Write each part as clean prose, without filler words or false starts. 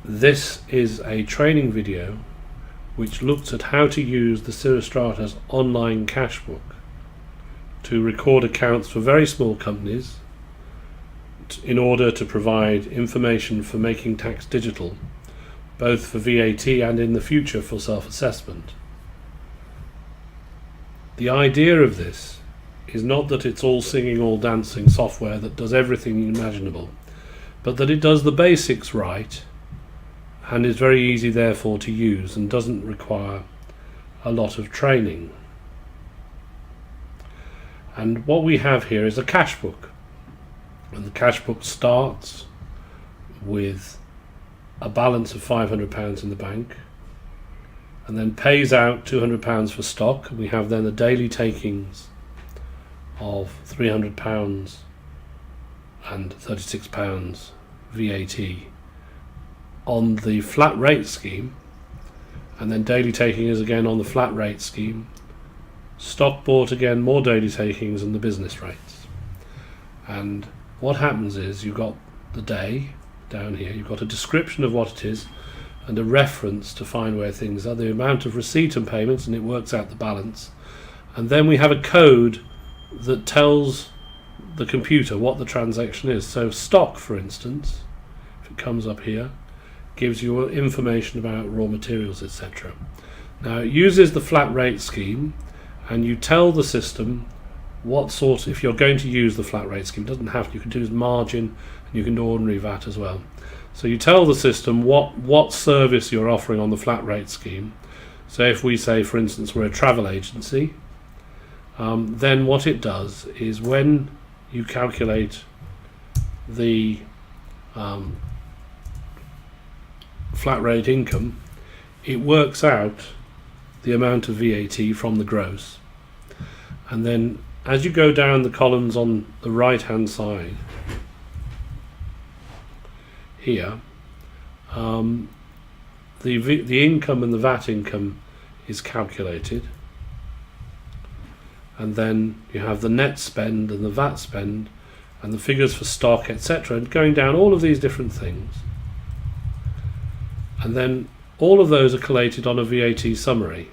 This is a training video which looks at how to use the Cirrostratus online cashbook to record accounts for very small companies in order to provide information for making tax digital, both for VAT and in the future for self-assessment. The idea of this is not that it's all singing, all dancing software that does everything imaginable, but that it does the basics right and is very easy therefore to use and doesn't require a lot of training. And what we have here is a cashbook, and the cashbook starts with a balance of £500 in the bank and then pays out £200 for stock. We have then the daily takings of £300 and £36 VAT on the flat rate scheme, and then daily takings again on the flat rate scheme, stock bought again, more daily takings, and the business rates. And what happens is you've got the day down here, you've got a description of what it is and a reference to find where things are, the amount of receipt and payments, and it works out the balance. And then we have a code that tells the computer what the transaction is. So stock, for instance, if it comes up here, gives you information about raw materials, etc. Now it uses the flat rate scheme, and you tell the system what sort, if you're going to use the flat rate scheme, it doesn't have to, you can do margin and you can do ordinary VAT as well. So you tell the system what service you're offering on the flat rate scheme. So if we say, for instance, we're a travel agency, then what it does is when you calculate the flat rate income, it works out the amount of VAT from the gross, and then as you go down the columns on the right hand side here, the income and the VAT income is calculated, and then you have the net spend and the VAT spend and the figures for stock, etc., and going down all of these different things. And then all of those are collated on a VAT summary.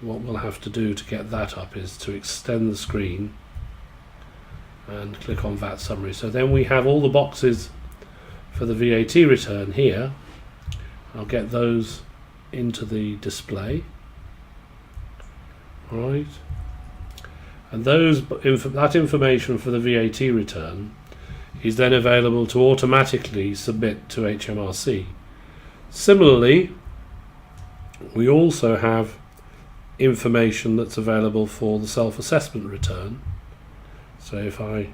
What we'll have to do to get that up is to extend the screen and click on VAT summary. So then we have all the boxes for the VAT return here. I'll get those into the display. Right. And that information for the VAT return is then available to automatically submit to HMRC. Similarly, we also have information that's available for the self-assessment return. So if I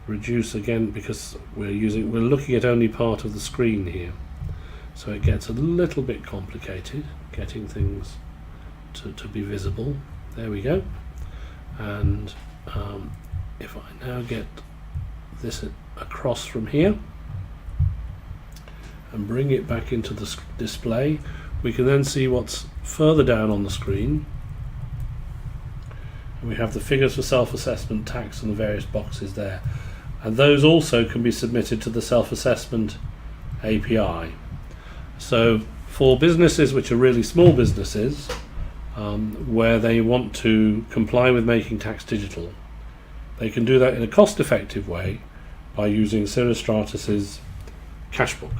reduce again, because we're looking at only part of the screen here, so it gets a little bit complicated getting things to be visible. There we go. And if I now get this across from here and bring it back into the display, we can then see what's further down on the screen. And we have the figures for self-assessment, tax, and the various boxes there, and those also can be submitted to the self-assessment API. So for businesses which are really small businesses, where they want to comply with making tax digital, they can do that in a cost-effective way by using Cirrostratus's cashbook.